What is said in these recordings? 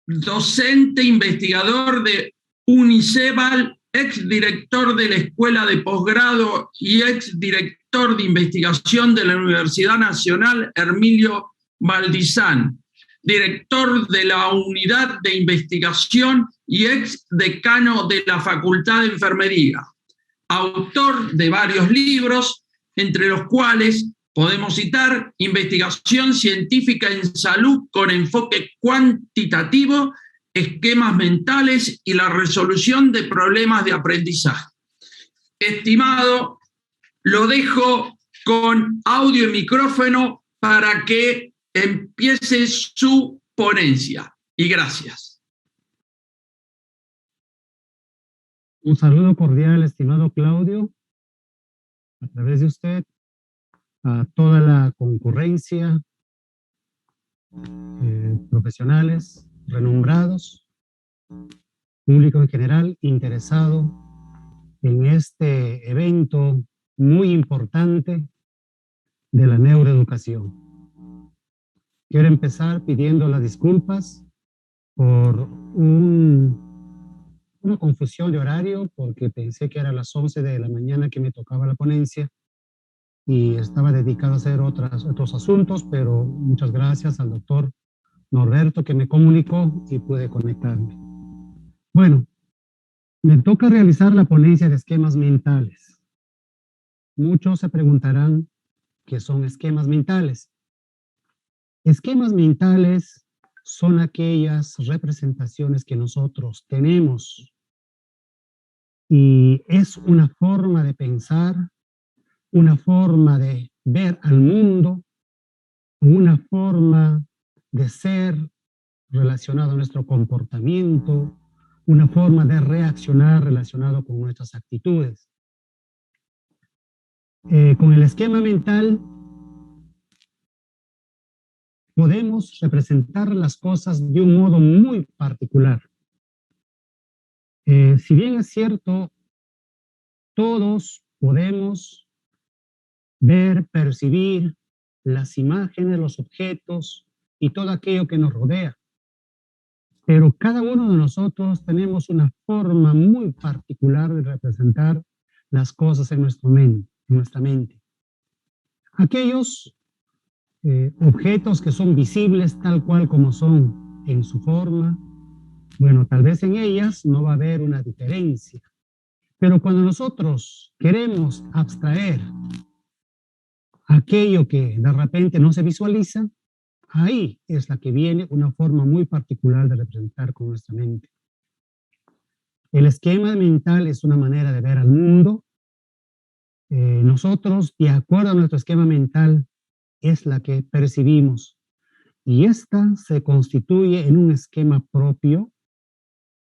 docente investigador de UNICEBAL, exdirector de la Escuela de Posgrado y exdirector de Investigación de la Universidad Nacional Hermilio Valdizán, director de la Unidad de Investigación y exdecano de la Facultad de Enfermería, autor de varios libros, entre los cuales podemos citar Investigación científica en salud con enfoque cuantitativo, esquemas mentales y la resolución de problemas de aprendizaje. Estimado, lo dejo con audio y micrófono para que empiece su ponencia. Y gracias. Un saludo cordial, estimado Claudio, a través de usted, a toda la concurrencia, profesionales, renombrados, público en general interesado en este evento muy importante de la neuroeducación. Quiero empezar pidiendo las disculpas por una confusión de horario, porque pensé que era a las 11 de la mañana que me tocaba la ponencia y estaba dedicado a hacer otros asuntos, pero muchas gracias al doctor Norberto que me comunicó y pude conectarme. Bueno, me toca realizar la ponencia de esquemas mentales. Muchos se preguntarán qué son esquemas mentales. Esquemas mentales son aquellas representaciones que nosotros tenemos y es una forma de pensar, una forma de ver al mundo, una forma de ser relacionado a nuestro comportamiento, una forma de reaccionar relacionado con nuestras actitudes. Con el esquema mental podemos representar las cosas de un modo muy particular. Si bien es cierto, todos podemos ver, percibir las imágenes, los objetos y todo aquello que nos rodea, pero cada uno de nosotros tenemos una forma muy particular de representar las cosas en nuestra mente. Aquellos objetos que son visibles tal cual como son en su forma, bueno, tal vez en ellas no va a haber una diferencia, pero cuando nosotros queremos abstraer aquello que de repente no se visualiza, ahí es la que viene una forma muy particular de representar con nuestra mente. El esquema mental es una manera de ver al mundo. Nosotros, de acuerdo a nuestro esquema mental, es la que percibimos. Y esta se constituye en un esquema propio,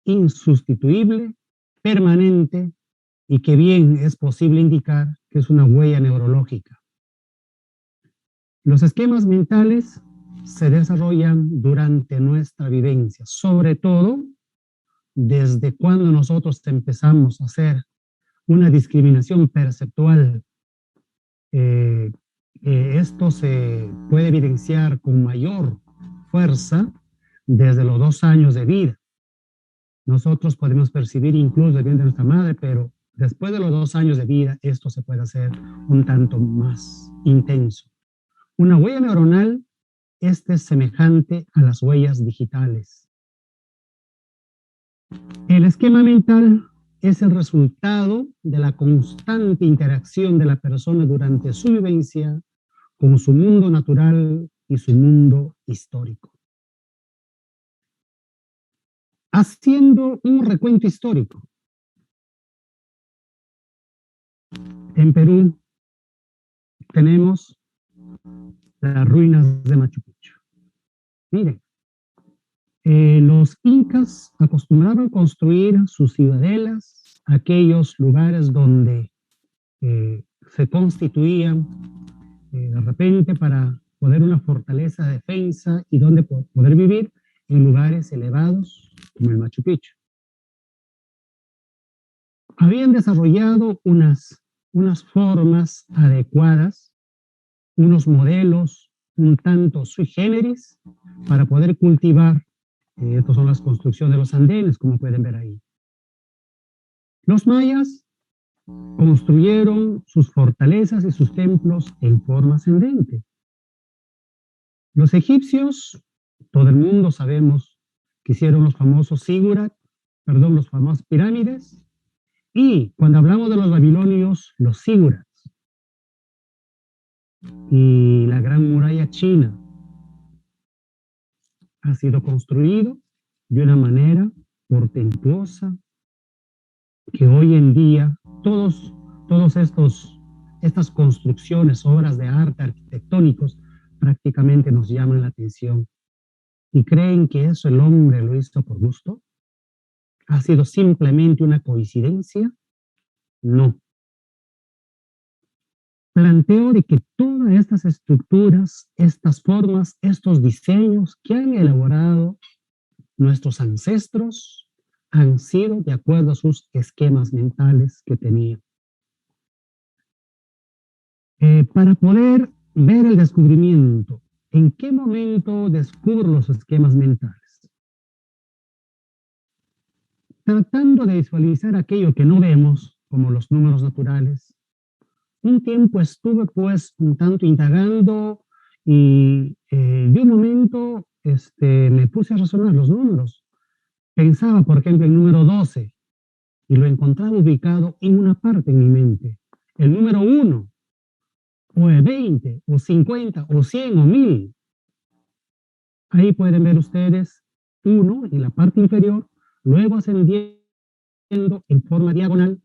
insustituible, permanente, y que bien es posible indicar que es una huella neurológica. Los esquemas mentales se desarrollan durante nuestra vivencia, sobre todo desde cuando nosotros empezamos a hacer una discriminación perceptual. Esto se puede evidenciar con mayor fuerza desde los 2 años de vida. Nosotros podemos percibir incluso el bien de nuestra madre, pero después de los 2 años de vida, esto se puede hacer un tanto más intenso. Una huella neuronal, es semejante a las huellas digitales. El esquema mental es el resultado de la constante interacción de la persona durante su vivencia con su mundo natural y su mundo histórico. Haciendo un recuento histórico, en Perú tenemos las ruinas de Machu Picchu. Miren, los incas acostumbraban construir sus ciudadelas, aquellos lugares donde se constituían de repente para poner una fortaleza de defensa y donde poder vivir en lugares elevados como el Machu Picchu. Habían desarrollado unas formas adecuadas, unos modelos un tanto sui generis para poder cultivar Estas son las construcciones de los andenes, como pueden ver ahí. Los mayas construyeron sus fortalezas y sus templos en forma ascendente. Los egipcios, todo el mundo sabemos que hicieron los famosos los famosas pirámides, y cuando hablamos de los babilonios, los sigurats y la gran muralla china ha sido construido de una manera portentosa que hoy en día estas construcciones, obras de arte arquitectónicos, prácticamente nos llaman la atención. ¿Y creen que eso el hombre lo hizo por gusto? ¿Ha sido simplemente una coincidencia? No. Planteo de que todas estas estructuras, estas formas, estos diseños que han elaborado nuestros ancestros han sido de acuerdo a sus esquemas mentales que tenían. Para poder ver el descubrimiento, ¿en qué momento descubro los esquemas mentales? Tratando de visualizar aquello que no vemos, como los números naturales. Un tiempo estuve pues un tanto indagando y de un momento me puse a razonar los números. Pensaba, por ejemplo, el número 12 y lo encontraba ubicado en una parte en mi mente. El número 1, o 20, o 50, o 100, o 1000. Ahí pueden ver ustedes 1 en la parte inferior, luego ascendiendo en forma diagonal,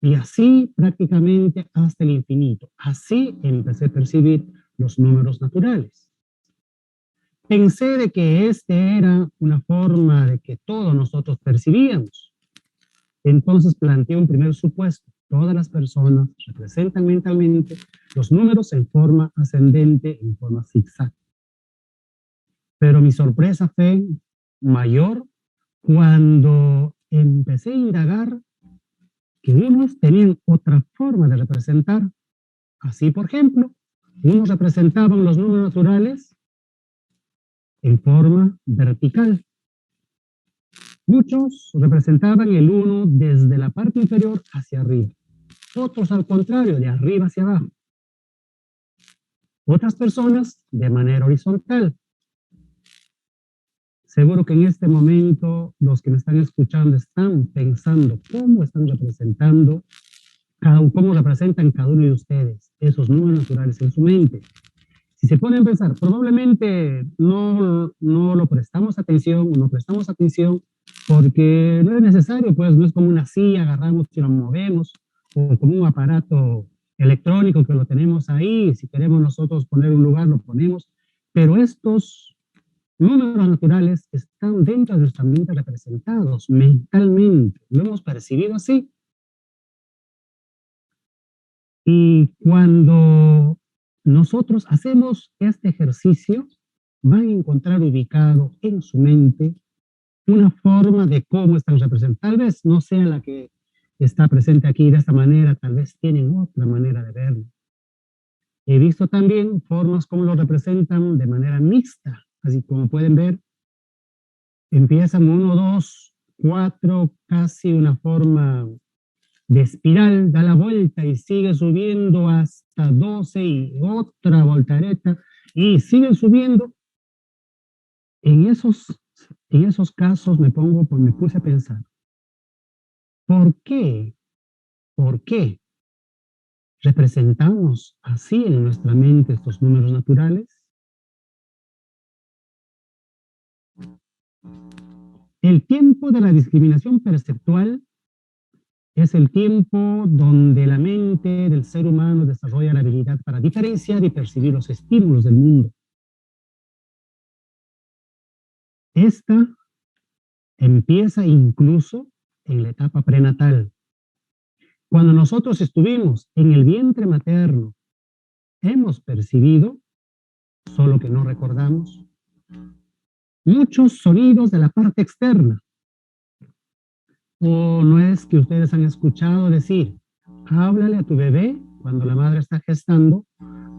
y así prácticamente hasta el infinito. Así empecé a percibir los números naturales. Pensé de que era una forma de que todos nosotros percibíamos. Entonces planteé un primer supuesto. Todas las personas representan mentalmente los números en forma ascendente, en forma zigzag. Pero mi sorpresa fue mayor cuando empecé a indagar que unos tenían otra forma de representar. Así, por ejemplo, unos representaban los números naturales en forma vertical. Muchos representaban el 1 desde la parte inferior hacia arriba. Otros, al contrario, de arriba hacia abajo. Otras personas de manera horizontal. Seguro que en este momento los que me están escuchando están pensando cómo están representando, cómo representan cada uno de ustedes esos números naturales en su mente. Si se ponen a pensar, probablemente no lo prestamos atención o no prestamos atención porque no es necesario, pues no es como una silla, agarramos y la movemos, o como un aparato electrónico que lo tenemos ahí, si queremos nosotros poner un lugar lo ponemos, pero estos números naturales están dentro de nuestra mente representados mentalmente, lo hemos percibido así. Y cuando nosotros hacemos este ejercicio, van a encontrar ubicado en su mente una forma de cómo están representados. Tal vez no sea la que está presente aquí de esta manera, tal vez tienen otra manera de verlo. He visto también formas como lo representan de manera mixta, así como pueden ver, empiezan 1, 2, 4, casi una forma de espiral, da la vuelta y sigue subiendo hasta 12 y otra voltereta y siguen subiendo. En esos casos me puse a pensar, ¿por qué representamos así en nuestra mente estos números naturales? El tiempo de la discriminación perceptual es el tiempo donde la mente del ser humano desarrolla la habilidad para diferenciar y percibir los estímulos del mundo. Esta empieza incluso en la etapa prenatal. Cuando nosotros estuvimos en el vientre materno, hemos percibido, solo que no recordamos, muchos sonidos de la parte externa. O no es que ustedes han escuchado decir, háblale a tu bebé cuando la madre está gestando,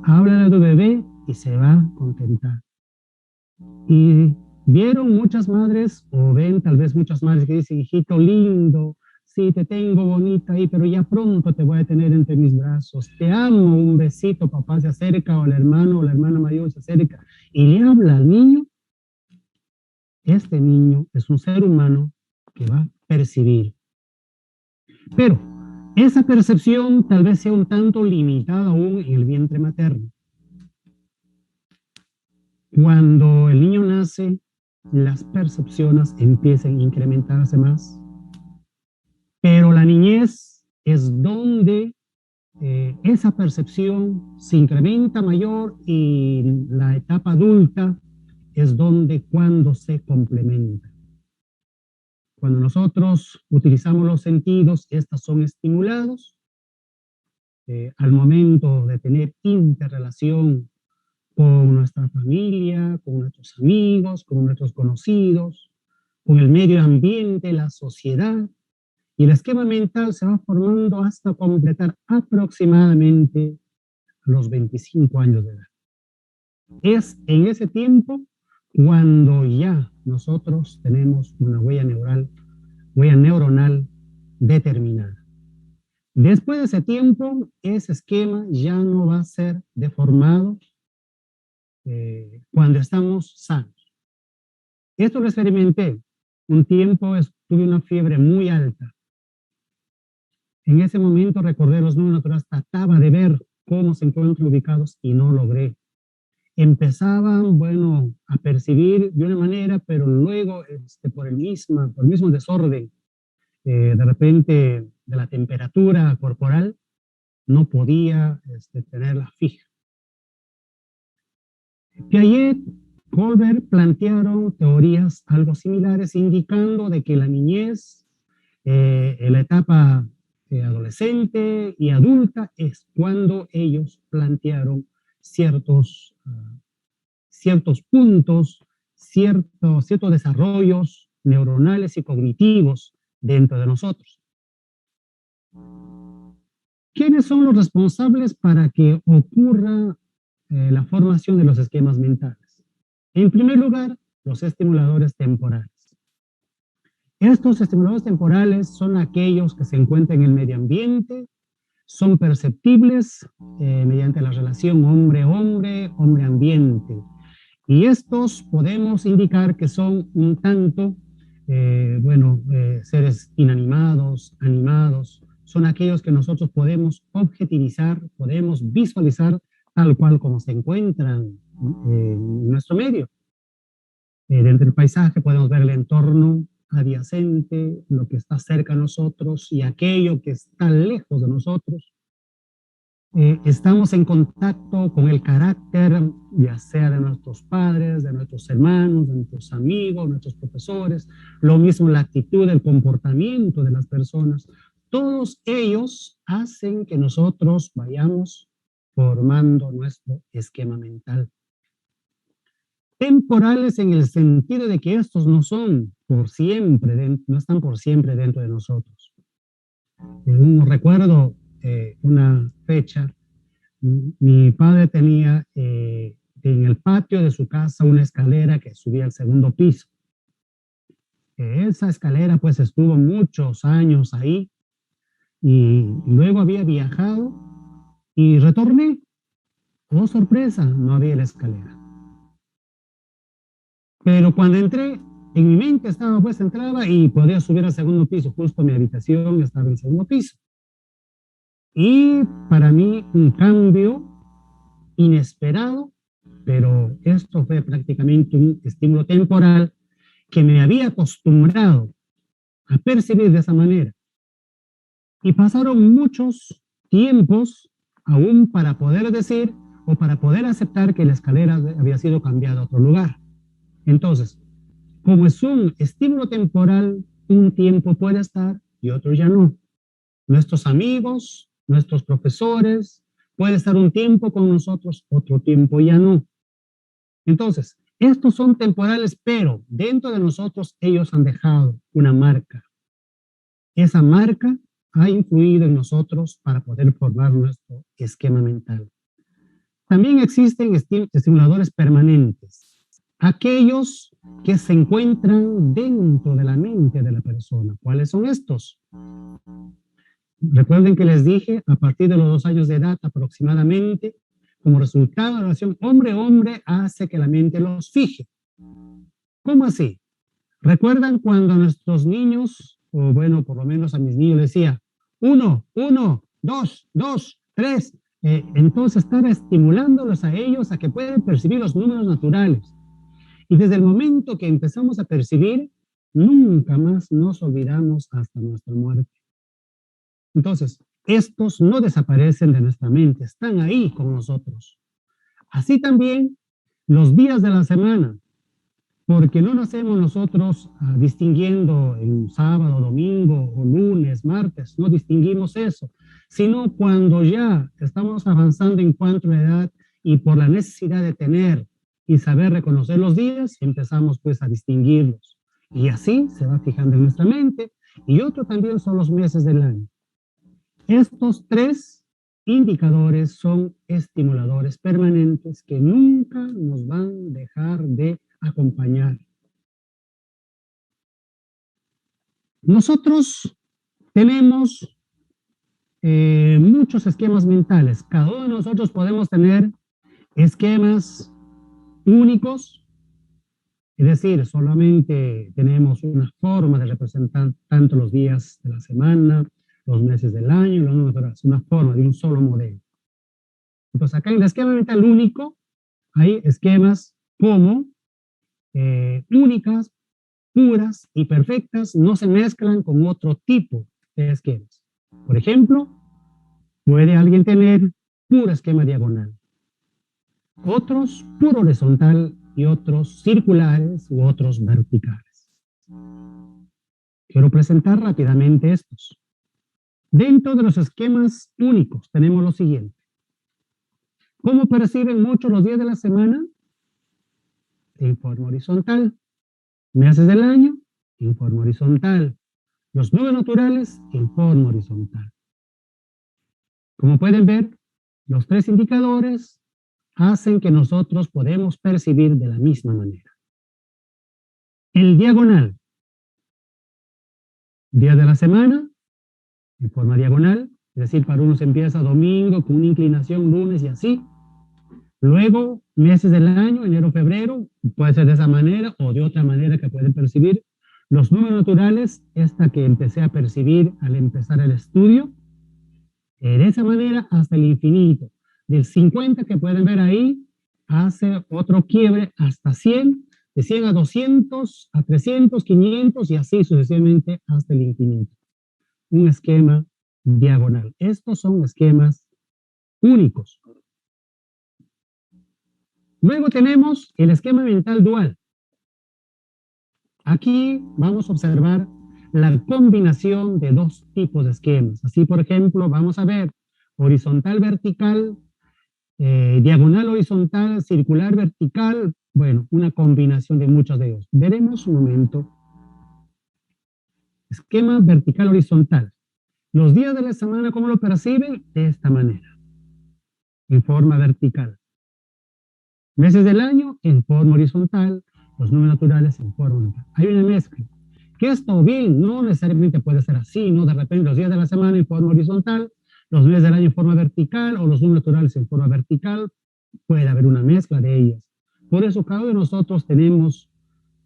háblale a tu bebé y se va a contentar. Y Vieron muchas madres, o ven tal vez muchas madres que dicen, hijito lindo, sí, te tengo bonita ahí, pero ya pronto te voy a tener entre mis brazos. Te amo, un besito, papá se acerca, o el hermano o la hermana mayor se acerca y le habla al niño. Este niño es un ser humano que va a percibir. Pero esa percepción tal vez sea un tanto limitada aún en el vientre materno. Cuando el niño nace, las percepciones empiezan a incrementarse más. Pero la niñez es donde esa percepción se incrementa mayor y la etapa adulta es donde cuando se complementa. Cuando nosotros utilizamos los sentidos, estos son estimulados. Al momento de tener interrelación con nuestra familia, con nuestros amigos, con nuestros conocidos, con el medio ambiente, la sociedad, y el esquema mental se va formando hasta completar aproximadamente los 25 años de edad. Es en ese tiempo cuando ya nosotros tenemos una huella neuronal determinada. Después de ese tiempo, ese esquema ya no va a ser deformado cuando estamos sanos. Esto lo experimenté. Un tiempo tuve una fiebre muy alta. En ese momento recordé los números naturales, trataba de ver cómo se encuentran ubicados y no logré. Empezaban, bueno, a percibir de una manera, pero luego por el mismo desorden, de repente de la temperatura corporal, no podía tenerla fija. Piaget, Colbert plantearon teorías algo similares, indicando de que la niñez, en la etapa adolescente y adulta, es cuando ellos plantearon ciertos puntos, ciertos desarrollos neuronales y cognitivos dentro de nosotros. ¿Quiénes son los responsables para que ocurra la formación de los esquemas mentales? En primer lugar, los estimuladores temporales. Estos estimuladores temporales son aquellos que se encuentran en el medio ambiente, son perceptibles mediante la relación hombre-hombre, hombre-ambiente. Y estos podemos indicar que son un tanto, seres inanimados, animados, son aquellos que nosotros podemos objetivizar, podemos visualizar tal cual como se encuentran en nuestro medio. Dentro del paisaje podemos ver el entorno adyacente, lo que está cerca de nosotros y aquello que está lejos de nosotros. Estamos en contacto con el carácter, ya sea de nuestros padres, de nuestros hermanos, de nuestros amigos, nuestros profesores, lo mismo la actitud, el comportamiento de las personas. Todos ellos hacen que nosotros vayamos formando nuestro esquema mental. Temporales en el sentido de que estos no son por siempre, no están por siempre dentro de nosotros. Recuerdo una fecha, mi padre tenía en el patio de su casa una escalera que subía al segundo piso. Esa escalera pues estuvo muchos años ahí y luego había viajado y retorné. Oh, sorpresa, no había la escalera. Pero cuando entré, en mi mente estaba pues entraba y podía subir al segundo piso, justo mi habitación estaba en el segundo piso. Y para mí un cambio inesperado, pero esto fue prácticamente un estímulo temporal que me había acostumbrado a percibir de esa manera. Y pasaron muchos tiempos aún para poder decir o para poder aceptar que la escalera había sido cambiada a otro lugar. Entonces, como es un estímulo temporal, un tiempo puede estar y otro ya no. Nuestros amigos, nuestros profesores, puede estar un tiempo con nosotros, otro tiempo ya no. Entonces, estos son temporales, pero dentro de nosotros ellos han dejado una marca. Esa marca ha influido en nosotros para poder formar nuestro esquema mental. También existen estimuladores permanentes. aquellos que se encuentran dentro de la mente de la persona. ¿Cuáles son estos? Recuerden que les dije, a partir de los 2 años de edad aproximadamente, como resultado de la relación hombre-hombre, hace que la mente los fije. ¿Cómo así? ¿Recuerdan cuando a nuestros niños, o bueno, por lo menos a mis niños les decía, 1, 1, 2, 2, 3? Entonces estaba estimulándolos a ellos a que puedan percibir los números naturales. Y desde el momento que empezamos a percibir, nunca más nos olvidamos hasta nuestra muerte. Entonces, estos no desaparecen de nuestra mente, están ahí con nosotros. Así también los días de la semana, porque no nacemos nosotros distinguiendo en sábado, domingo o lunes, martes, no distinguimos eso, sino cuando ya estamos avanzando en cuanto a la edad y por la necesidad de tener y saber reconocer los días, empezamos pues a distinguirlos. Y así se va fijando en nuestra mente. Y otro también son los meses del año. Estos 3 indicadores son estimuladores permanentes que nunca nos van a dejar de acompañar. Nosotros tenemos muchos esquemas mentales. Cada uno de nosotros podemos tener esquemas únicos, es decir, solamente tenemos una forma de representar tanto los días de la semana, los meses del año, los números, una forma de un solo modelo. Entonces acá en el esquema mental único hay esquemas como únicas, puras y perfectas, no se mezclan con otro tipo de esquemas. Por ejemplo, puede alguien tener puro esquema diagonal, otros puro horizontal y otros circulares u otros verticales. Quiero presentar rápidamente estos. Dentro de los esquemas únicos tenemos lo siguiente. ¿Cómo perciben muchos los días de la semana? En forma horizontal. Meses del año, en forma horizontal. Los números naturales, en forma horizontal. Como pueden ver, los 3 indicadores hacen que nosotros podemos percibir de la misma manera. El diagonal. Día de la semana, en forma diagonal, es decir, para unos empieza domingo con una inclinación, lunes y así. Luego, meses del año, enero, febrero, puede ser de esa manera o de otra manera que pueden percibir. Los números naturales, esta que empecé a percibir al empezar el estudio, de esa manera hasta el infinito. Del 50 que pueden ver ahí, hace otro quiebre hasta 100, de 100 a 200, a 300, 500 y así sucesivamente hasta el infinito. Un esquema diagonal. Estos son esquemas únicos. Luego tenemos el esquema mental dual. Aquí vamos a observar la combinación de 2 tipos de esquemas. Así, por ejemplo, vamos a ver horizontal vertical, diagonal horizontal, circular vertical, bueno, una combinación de muchos de ellos. Veremos un momento. Esquema vertical horizontal. Los días de la semana, ¿cómo lo perciben? De esta manera, en forma vertical. Meses del año, en forma horizontal. Los números naturales, en forma horizontal. Hay una mezcla. Que esto bien, no necesariamente puede ser así, ¿no? De repente los días de la semana en forma horizontal, los meses del año en forma vertical, o los números naturales en forma vertical. Puede haber una mezcla de ellas. Por eso cada uno de nosotros tenemos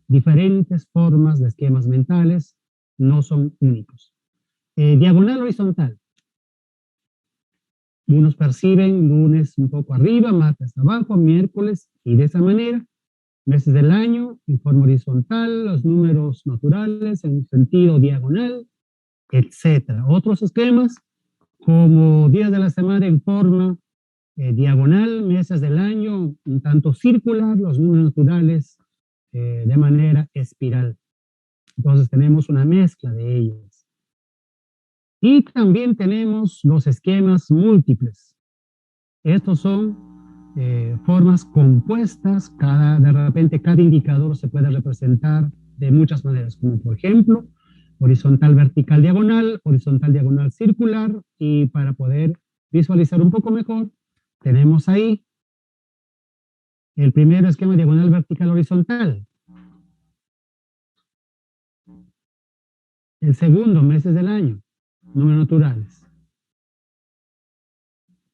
diferentes formas de esquemas mentales, no son únicos. Diagonal horizontal. Unos perciben lunes un poco arriba, martes abajo, miércoles, y de esa manera, meses del año en forma horizontal, los números naturales en sentido diagonal, etc. Otros esquemas, como días de la semana en forma diagonal, meses del año un tanto circular, los números naturales de manera espiral. Entonces tenemos una mezcla de ellos. Y también tenemos los esquemas múltiples. Estos son formas compuestas, de repente cada indicador se puede representar de muchas maneras, como por ejemplo, horizontal, vertical, diagonal, circular, y para poder visualizar un poco mejor, tenemos ahí El primero, esquema diagonal, vertical, horizontal. El segundo, meses del año, números naturales.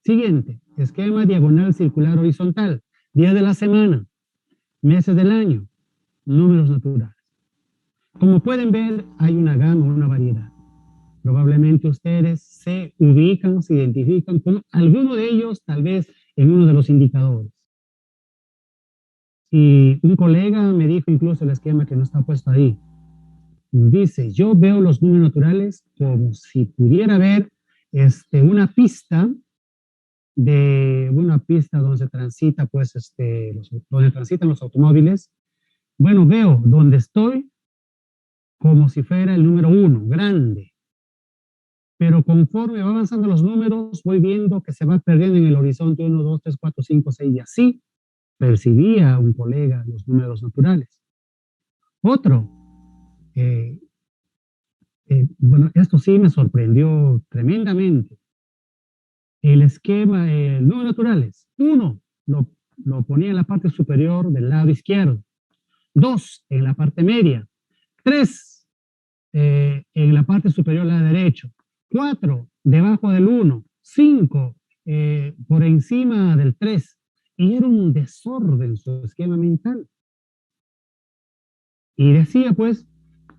Siguiente, esquema diagonal, circular, horizontal. Días de la semana, meses del año, números naturales. Como pueden ver, hay una gama, una variedad. Probablemente ustedes se ubican, se identifican con alguno de ellos, tal vez en uno de los indicadores. Y un colega me dijo incluso el esquema que no está puesto ahí. Dice, yo veo los números naturales como si pudiera ver una pista donde se transita, pues, donde transitan los automóviles. Bueno, veo donde estoy como si fuera el número 1, grande. Pero conforme va avanzando los números, voy viendo que se va perdiendo en el horizonte 1, 2, 3, 4, 5, 6 y así percibía un colega los números naturales. Otro, bueno, esto sí me sorprendió tremendamente. El esquema, números naturales. 1, lo ponía en la parte superior del lado izquierdo. 2, en la parte media. 3, en la parte superior del lado derecho. 4, debajo del 1. 5, por encima del 3. Y era un desorden su esquema mental. Y decía, pues,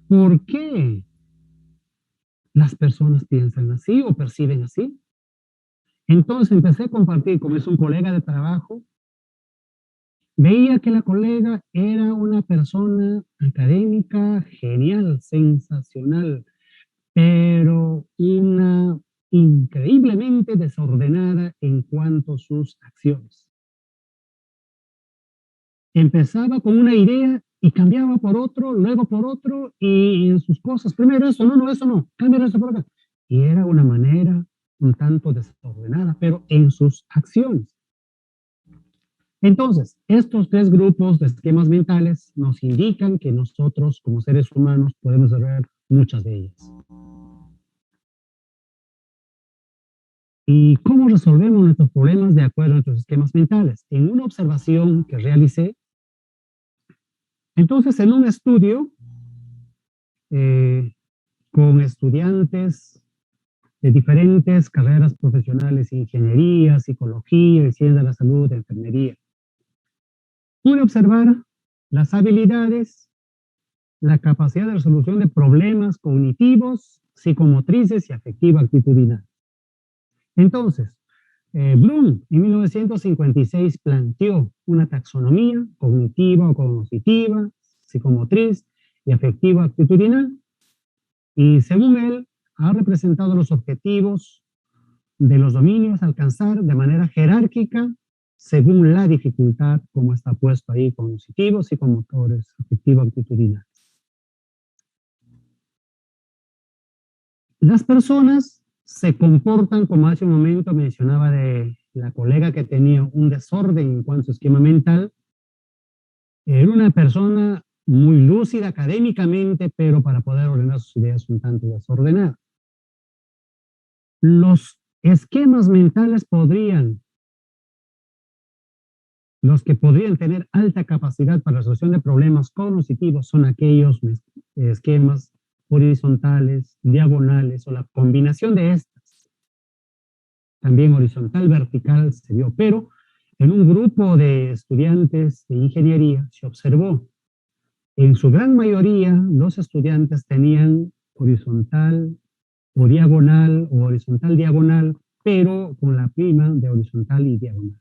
¿por qué las personas piensan así o perciben así? Entonces empecé a compartir con un colega de trabajo. Veía que la colega era una persona académica genial, sensacional, pero una increíblemente desordenada en cuanto a sus acciones. Empezaba con una idea y cambiaba por otro, luego por otro, y en sus cosas, primero eso, no, eso no, cambia eso por acá. Y era una manera un tanto desordenada, pero en sus acciones. Entonces, estos 3 grupos de esquemas mentales nos indican que nosotros, como seres humanos, podemos resolver muchas de ellas. ¿Y cómo resolvemos nuestros problemas de acuerdo a nuestros esquemas mentales? En una observación que realicé, entonces en un estudio con estudiantes de diferentes carreras profesionales, ingeniería, psicología, ciencia de la salud, enfermería, pude observar las habilidades, la capacidad de resolución de problemas cognitivos, psicomotrices y afectivo-actitudinales. Entonces, Bloom en 1956 planteó una taxonomía cognitiva o cognitiva, psicomotriz y afectivo-actitudinal, y según él, ha representado los objetivos de los dominios a alcanzar de manera jerárquica según la dificultad, como está puesto ahí, cognitivos, psicomotores, afectivo-actitudinales. Las personas se comportan, como hace un momento mencionaba de la colega que tenía un desorden en cuanto a su esquema mental. Era una persona muy lúcida académicamente, pero para poder ordenar sus ideas un tanto desordenada. Los esquemas mentales los que podrían tener alta capacidad para la resolución de problemas cognitivos son aquellos esquemas horizontales, diagonales o la combinación de estas. También horizontal, vertical se vio, pero en un grupo de estudiantes de ingeniería se observó, en su gran mayoría los estudiantes tenían horizontal o horizontal diagonal, pero con la prima de horizontal y diagonal.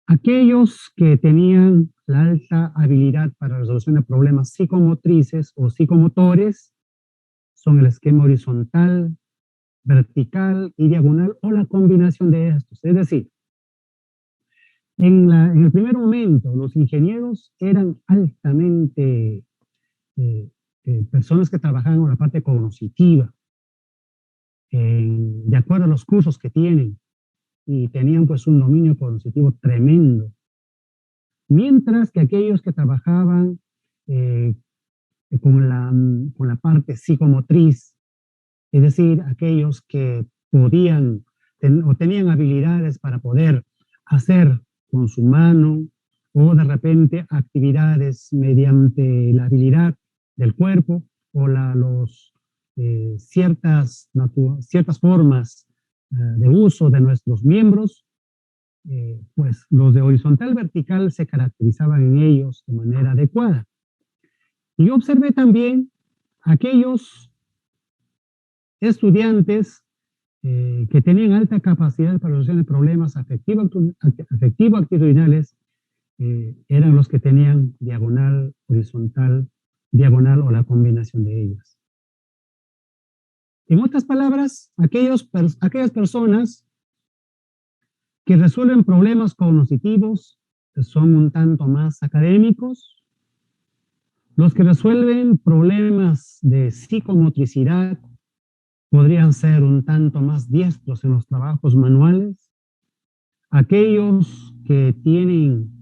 Aquellos que tenían la alta habilidad para la resolución de problemas psicomotrices o psicomotores son el esquema horizontal, vertical y diagonal o la combinación de estos. Es decir, en el primer momento los ingenieros eran altamente personas que trabajaban con la parte cognitiva, de acuerdo a los cursos que tienen, y tenían pues un dominio cognitivo tremendo. Mientras que aquellos que trabajaban con la parte psicomotriz, es decir, aquellos que podían o tenían habilidades para poder hacer con su mano, o de repente actividades mediante la habilidad del cuerpo o ciertas formas de uso de nuestros miembros, pues los de horizontal vertical se caracterizaban en ellos de manera adecuada. Y observé también aquellos estudiantes que tenían alta capacidad para resolver problemas afectivo-actitudinales, eran los que tenían diagonal, horizontal, diagonal o la combinación de ellas. En otras palabras, aquellas personas que resuelven problemas cognitivos son un tanto más académicos. Los que resuelven problemas de psicomotricidad podrían ser un tanto más diestros en los trabajos manuales. Aquellos que tienen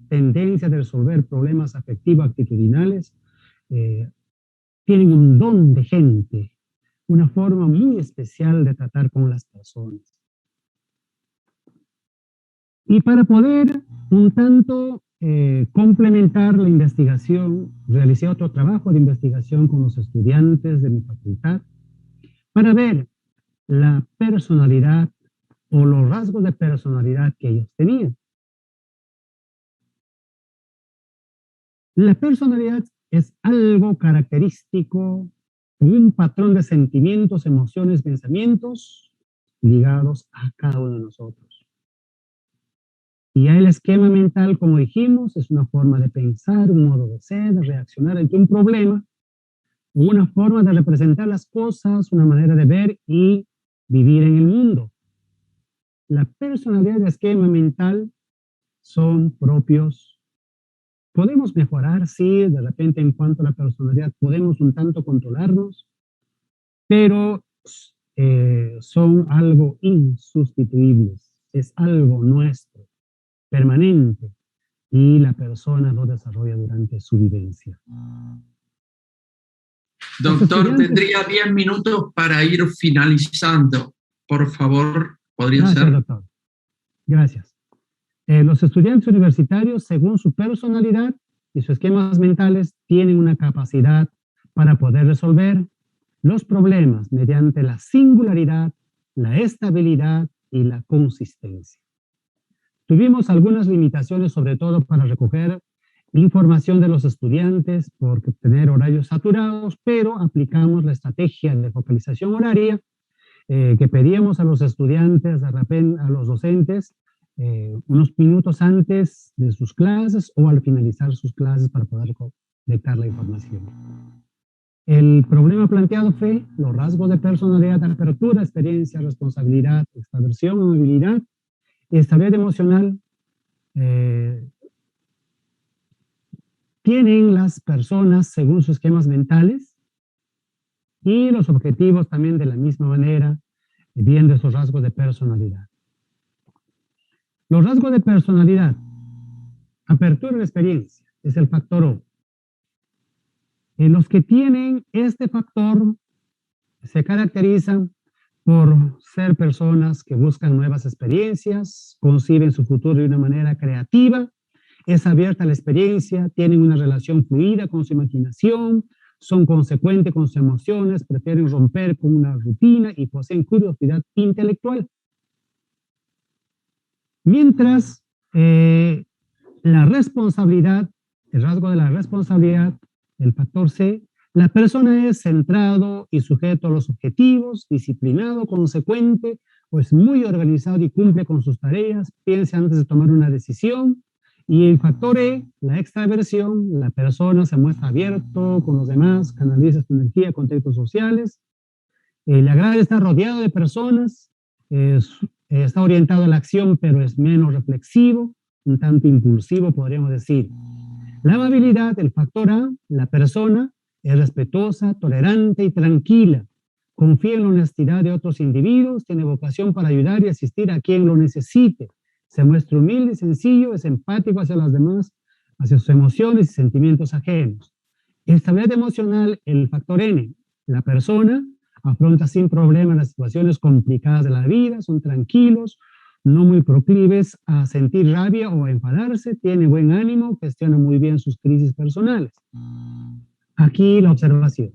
tendencia de resolver problemas afectivo-actitudinales tienen un don de gente, una forma muy especial de tratar con las personas. Y para poder un tanto complementar la investigación, realicé otro trabajo de investigación con los estudiantes de mi facultad para ver la personalidad o los rasgos de personalidad que ellos tenían. La personalidad es algo característico, un patrón de sentimientos, emociones, pensamientos ligados a cada uno de nosotros. Y el esquema mental, como dijimos, es una forma de pensar, un modo de ser, de reaccionar ante un problema, una forma de representar las cosas, una manera de ver y vivir en el mundo. La personalidad y el esquema mental son propios. Podemos mejorar, sí, de repente en cuanto a la personalidad podemos un tanto controlarnos, pero son algo insustituibles, es algo nuestro, permanente, y la persona lo desarrolla durante su vivencia. Doctor, tendría 10 minutos para ir finalizando. Por favor, ¿podría ser? Gracias, doctor. Gracias. Los estudiantes universitarios, según su personalidad y sus esquemas mentales, tienen una capacidad para poder resolver los problemas mediante la singularidad, la estabilidad y la consistencia. Tuvimos algunas limitaciones, sobre todo para recoger información de los estudiantes por tener horarios saturados, pero aplicamos la estrategia de focalización horaria que pedíamos a los estudiantes, a los docentes, unos minutos antes de sus clases o al finalizar sus clases para poder colectar la información. El problema planteado fue los rasgos de personalidad, apertura, experiencia, responsabilidad, extraversión, amabilidad y estabilidad emocional. Tienen las personas según sus esquemas mentales y los objetivos también de la misma manera, viendo esos rasgos de personalidad. Los rasgos de personalidad, apertura de experiencia, es el factor O. Los que tienen este factor se caracterizan por ser personas que buscan nuevas experiencias, conciben su futuro de una manera creativa, es abierta a la experiencia, tienen una relación fluida con su imaginación, son consecuentes con sus emociones, prefieren romper con una rutina y poseen curiosidad intelectual. Mientras la responsabilidad, el rasgo de la responsabilidad, el factor C, la persona es centrado y sujeto a los objetivos, disciplinado, consecuente, pues muy organizado y cumple con sus tareas, piensa antes de tomar una decisión. Y el factor E, la extraversión, la persona se muestra abierto con los demás, canaliza su energía, contextos sociales, le agrada estar rodeado de personas, está orientado a la acción, pero es menos reflexivo, un tanto impulsivo, podríamos decir. La amabilidad, el factor A, la persona es respetuosa, tolerante y tranquila, confía en la honestidad de otros individuos, tiene vocación para ayudar y asistir a quien lo necesite, se muestra humilde y sencillo, es empático hacia los demás, hacia sus emociones y sentimientos ajenos. Estabilidad emocional, el factor N, la persona afronta sin problema las situaciones complicadas de la vida, son tranquilos, no muy proclives a sentir rabia o a enfadarse, tiene buen ánimo, gestiona muy bien sus crisis personales. Aquí la observación.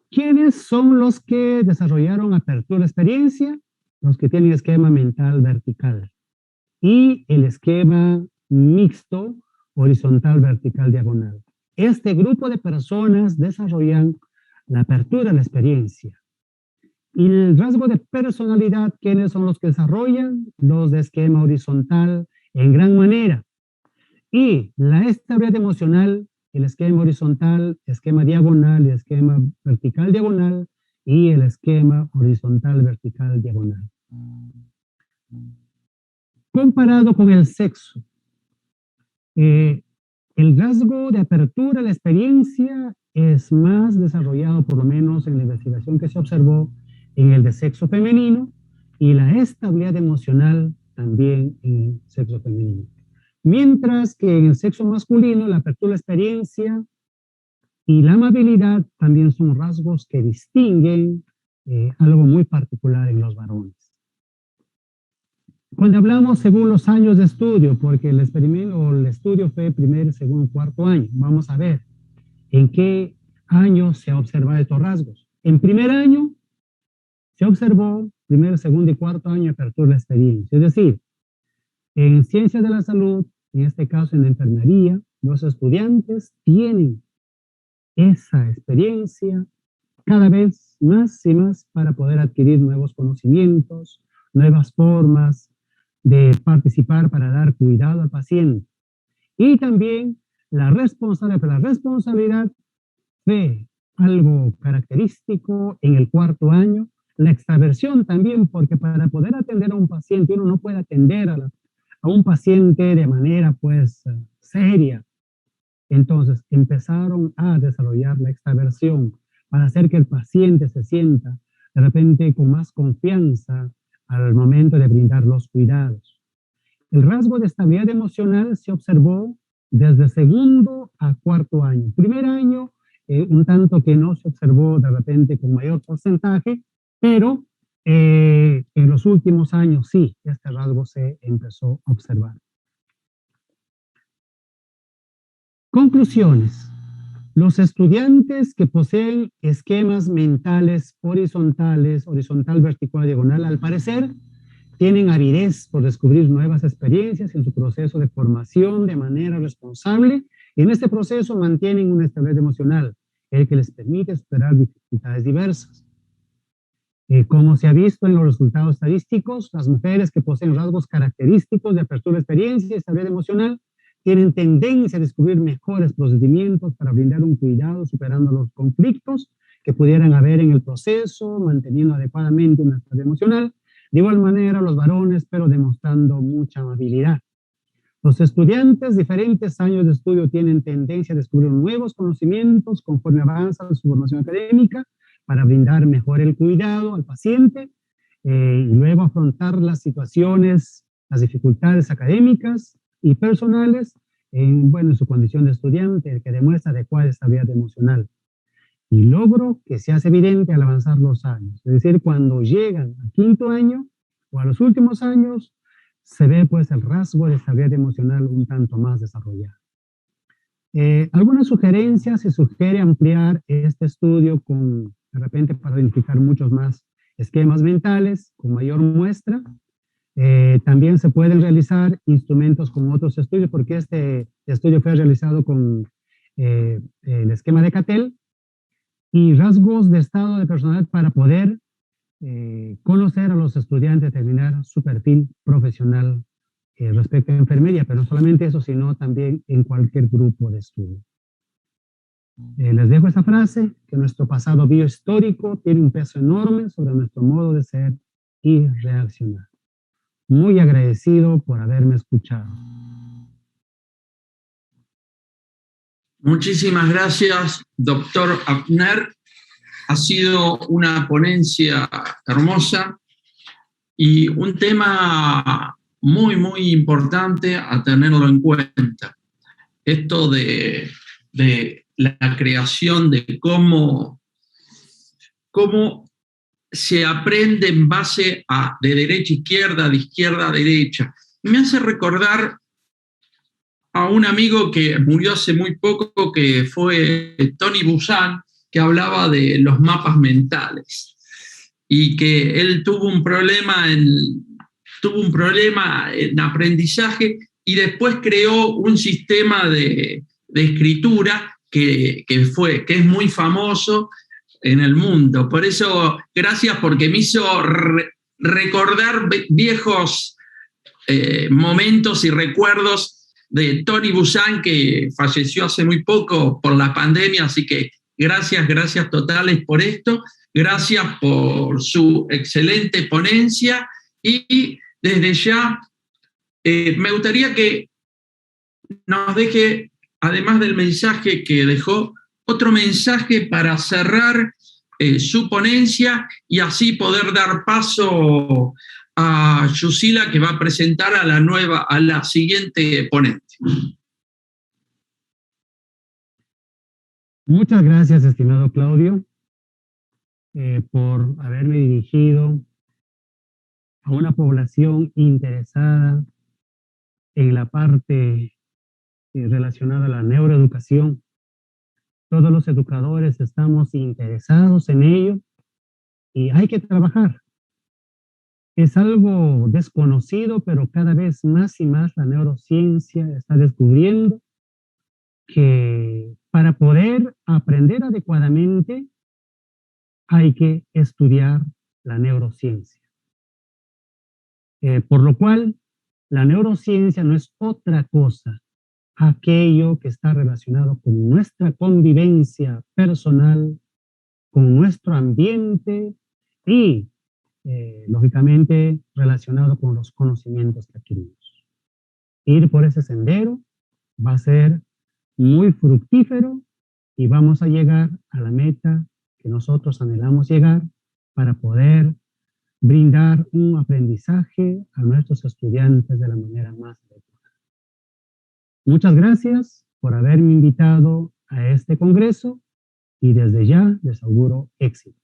¿Quiénes son los que desarrollaron apertura de experiencia? Los que tienen esquema mental vertical y el esquema mixto horizontal, vertical, diagonal. Este grupo de personas desarrollan la apertura de la experiencia. Y el rasgo de personalidad, ¿quiénes son los que desarrollan? Los de esquema horizontal en gran manera. Y la estabilidad emocional, el esquema horizontal, esquema diagonal y esquema vertical diagonal, y el esquema horizontal vertical diagonal. Comparado con el sexo, el rasgo de apertura a la experiencia es más desarrollado, por lo menos en la investigación que se observó, en el de sexo femenino, y la estabilidad emocional también en el sexo femenino. Mientras que en el sexo masculino, la apertura a la experiencia y la amabilidad también son rasgos que distinguen algo muy particular en los varones. Cuando hablamos según los años de estudio, porque el experimento o el estudio fue primer, segundo, cuarto año, vamos a ver en qué año se observan estos rasgos. En primer año se observó primer, segundo y cuarto año apertura de la experiencia, es decir, en ciencias de la salud, en este caso en la enfermería, los estudiantes tienen esa experiencia cada vez más y más para poder adquirir nuevos conocimientos, nuevas formas de participar para dar cuidado al paciente. Y también la responsabilidad fue algo característico en el cuarto año, la extraversión también, porque para poder atender a un paciente, uno no puede atender a un paciente de manera pues seria. Entonces empezaron a desarrollar la extraversión para hacer que el paciente se sienta de repente con más confianza al momento de brindar los cuidados. El rasgo de estabilidad emocional se observó desde segundo a cuarto año. Primer año, un tanto que no se observó de repente con mayor porcentaje, pero en los últimos años sí, este rasgo se empezó a observar. Conclusiones. Los estudiantes que poseen esquemas mentales horizontales, horizontal, vertical, diagonal, al parecer, tienen avidez por descubrir nuevas experiencias en su proceso de formación de manera responsable, y en este proceso mantienen una estabilidad emocional, el que les permite superar dificultades diversas. Como se ha visto en los resultados estadísticos, las mujeres que poseen rasgos característicos de apertura de experiencia y estabilidad emocional tienen tendencia a descubrir mejores procedimientos para brindar un cuidado superando los conflictos que pudieran haber en el proceso, manteniendo adecuadamente una estabilidad emocional. De igual manera, los varones, pero demostrando mucha amabilidad. Los estudiantes, diferentes años de estudio, tienen tendencia a descubrir nuevos conocimientos conforme avanza su formación académica para brindar mejor el cuidado al paciente y luego afrontar las situaciones, las dificultades académicas y personales en su condición de estudiante, el que demuestra adecuada estabilidad emocional. Y logro que se hace evidente al avanzar los años. Es decir, cuando llegan al quinto año o a los últimos años, se ve pues el rasgo de estabilidad emocional un tanto más desarrollado. Algunas sugerencias: se sugiere ampliar este estudio con, de repente, para identificar muchos más esquemas mentales con mayor muestra. También se pueden realizar instrumentos con otros estudios, porque este estudio fue realizado con el esquema de Cattell, y rasgos de estado de personalidad para poder conocer a los estudiantes, determinar su perfil profesional respecto a enfermería, pero no solamente eso, sino también en cualquier grupo de estudio. Les dejo esta frase, que nuestro pasado biohistórico tiene un peso enorme sobre nuestro modo de ser y reaccionar. Muy agradecido por haberme escuchado. Muchísimas gracias, doctor Abner. Ha sido una ponencia hermosa y un tema muy, muy importante a tenerlo en cuenta. Esto de la creación, de cómo se aprende en base de derecha a izquierda, de izquierda a derecha. Y me hace recordar a un amigo que murió hace muy poco, que fue Tony Buzan, que hablaba de los mapas mentales y que él tuvo un problema en aprendizaje y después creó un sistema de escritura que es muy famoso en el mundo. Por eso, gracias, porque me hizo recordar viejos momentos y recuerdos de Tony Buzan, que falleció hace muy poco por la pandemia, así que gracias totales por esto, gracias por su excelente ponencia y desde ya me gustaría que nos deje, además del mensaje que dejó, otro mensaje para cerrar su ponencia y así poder dar paso a Yusila, que va a presentar a la siguiente ponente. Muchas gracias, estimado Claudio, por haberme dirigido a una población interesada en la parte relacionada a la neuroeducación. Todos los educadores estamos interesados en ello y hay que trabajar. Es algo desconocido, pero cada vez más y más la neurociencia está descubriendo que para poder aprender adecuadamente hay que estudiar la neurociencia. Por lo cual, la neurociencia no es otra cosa, aquello que está relacionado con nuestra convivencia personal, con nuestro ambiente y lógicamente relacionado con los conocimientos que adquirimos. Ir por ese sendero va a ser muy fructífero y vamos a llegar a la meta que nosotros anhelamos llegar para poder brindar un aprendizaje a nuestros estudiantes de la manera más adecuada. Muchas gracias por haberme invitado a este congreso y desde ya les auguro éxito.